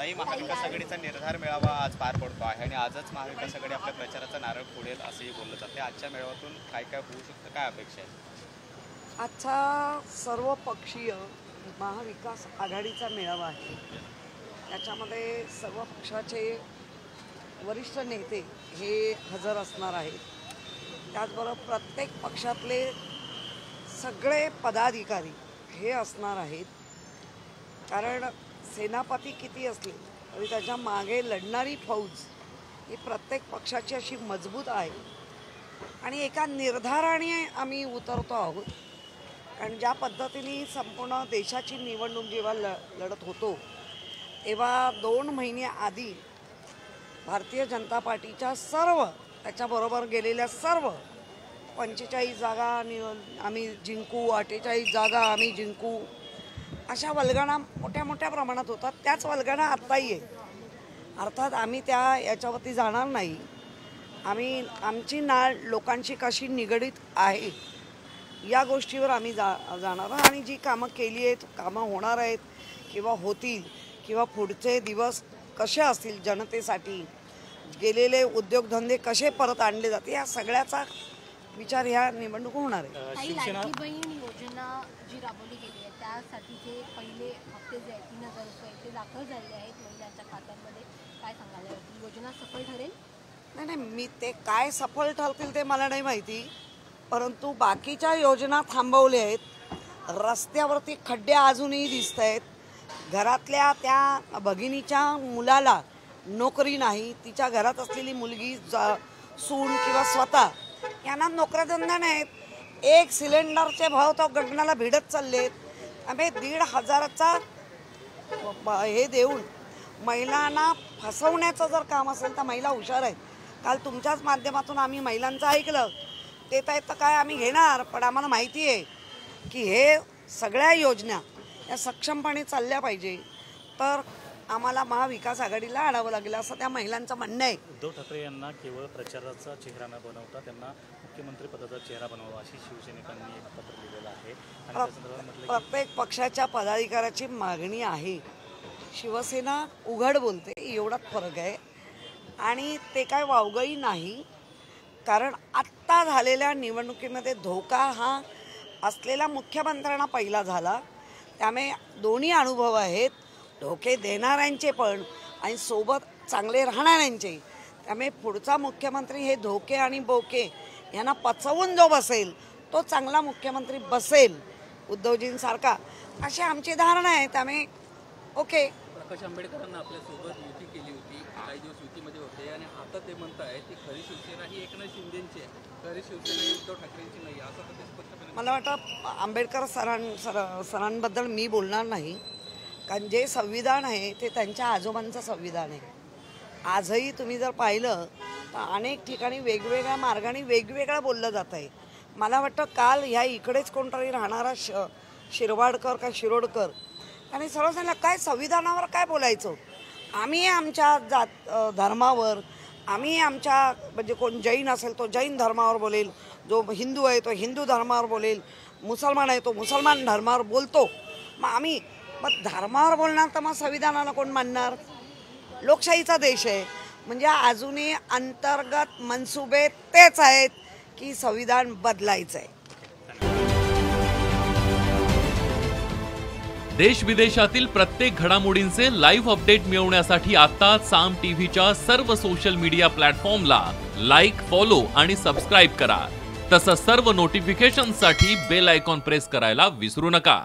ताई, महाविकास आघाडीचा निर्धार मेळावा आज पार पडतो आहे आणि आजच महाविकास आघाडी आपल्या प्रचाराचा नारळ फोडेल असंही बोललं जाते। आजच्या मेळाव्यातून काय काय होऊ शकतं, काय अपेक्षा आहे? आजचा सर्वपक्षीय महाविकास आघाडीचा मेळावा आहे। त्याच्यामध्ये सर्व पक्षाचे वरिष्ठ नेते हे हजर असणार आहेत। त्याचबरोबर प्रत्येक पक्षातले सगळे पदाधिकारी हे असणार आहेत। कारण सेनापती किती असले तरी त्याच्या मागे लढणारी फौज ही प्रत्येक पक्षाची अशी मजबूत आहे आणि एका निर्धाराने आम्ही उतरतो आहोत। कारण ज्या पद्धतीने संपूर्ण देशाची निवडणूक जेव्हा लढत होतो तेव्हा 2 महिने आधी भारतीय जनता पार्टीच्या सर्व त्याच्याबरोबर गेलेल्या सर्व 45 जागा आम्ही जिंकू, 48 जागा आम्ही जिंकू, अशा वल्गना मोठ्या मोठ्या प्रमाणात होतात। त्याच वल्गना आत्ताही आहे। अर्थात आम्ही याच्यावरती जाणार नाही। आमची नाळ लोकांशी कशी निगडीत आहे या गोष्टीवर आम्ही जाणार आणि जी कामं केली आहेत, कामं होणार आहेत किंवा होतील किंवा पुढचे दिवस कसे असतील, जनतेसाठी गेलेले उद्योगधंदे कसे परत आणले जाते, या सगळ्याचा विचार ह्या निवडणूक होणार आहे। लाडकी बहीण योजना जी राबवली गेली आहे त्यासाठीचे पहिले हप्ते जे आहेत 3000 रुपये ते दाखल झाले आहेत महिलांच्या खात्यांमध्ये, काय सांगाल? योजना सफल ठरेल? नाही, मी ते काय सफल ठरतील ते मला नाही माहिती, परंतु बाकीच्या योजना थांबवल्या आहेत। रस्त्यावरती खड्डे अजूनही दिसत आहेत। घरातल्या त्या भगिनीच्या मुलाला नोकरी नाही, तिच्या घरात असलेली मुलगी, सून किंवा स्वतः यांना नोकऱ्याधंदा नाहीत। एक सिलेंडरचे भाव तो गगनाला भिडत चाललेत। आम्ही 1,500चा हे देऊन महिलांना फसवण्याचं जर काम असेल तर महिला हुशार आहेत। काल तुमच्याच माध्यमातून आम्ही महिलांचं ऐकलं, ते तर काय आम्ही घेणार, पण आम्हाला माहिती आहे की हे सगळ्या योजना या सक्षमपणे चालल्या पाहिजे, तर आम्हाला महाविकास आघाडीला आणावं लागेल असं त्या महिलांचं म्हणणं आहे। उद्धव ठाकरे यांना केवळ प्रचाराचा चेहरा न बनवता त्यांना मुख्यमंत्री पदाचा चेहरा बनवावा अशी शिवसैनिकांनी पत्र लिहिलेलं आहे आणि त्या संदर्भात म्हटलं प्रत्येक पक्षाच्या पदाधिकाऱ्याची मागणी आहे। शिवसेना उघड बोलते, एवढाच फरक आहे आणि ते काय वावगंही नाही। कारण आत्ता झालेल्या निवडणुकीमध्ये धोका हा असलेल्या मुख्यमंत्र्यांना पहिला झाला, त्यामुळे दोन्ही अनुभव आहेत, धोके देणाऱ्यांचे पण आणि सोबत चांगले राहणाऱ्यांचे। त्यामुळे पुढचा मुख्यमंत्री हे धोके आणि बोके यांना पचवून जो बसेल तो चांगला मुख्यमंत्री बसेल, उद्धवजींसारखा, अशी आमची धारणा आहे। त्यामुळे ओके। प्रकाश आंबेडकरांना आपल्यासोबत युती केली होती, काही दिवस युतीमध्ये होते आणि आता ते म्हणत आहेत की खरी शिवसेना ही एकनाथ शिंदेची आहे, खरी शिवसेना ही उद्धव ठाकरेंची नाही, असं तर ते स्पष्टपणे। मला वाटतं आंबेडकर सरांबद्दल मी बोलणार नाही, कारण जे संविधान आहे ते त्यांच्या आजोबांचं संविधान आहे। आजही तुम्ही जर पाहिलं तर अनेक ठिकाणी वेगवेगळ्या मार्गाने वेगवेगळं बोललं जात आहे। मला वाटतं काल ह्या इकडेच कोणतरी राहणारा शिरवाडकर का शिरोडकर आणि सर्व सांगितलं काय संविधानावर काय बोलायचं, आम्ही आमच्या धर्मावर, आम्ही आमच्या म्हणजे कोण जैन असेल तो जैन धर्मावर बोलेल, जो हिंदू आहे तो हिंदू धर्मावर बोलेल, मुसलमान आहे तो मुसलमान धर्मावर बोलतो। मग धर्मावर बोलणार तर मग संविधानाला कोण मानणार? लोकशाहीचा देश आहे, म्हणजे अजूनही अंतर्गत मनसुबे तेच आहेत की संविधान बदलायचं आहे। देश विदेशातील प्रत्येक घडामोडींचे लाईव्ह अपडेट मिळवण्यासाठी आता साम टीव्हीच्या सर्व सोशल मीडिया प्लॅटफॉर्मला लाईक, फॉलो आणि सबस्क्राईब करा। तसंच सर्व नोटिफिकेशनसाठी बेल आयकॉन प्रेस करायला विसरू नका।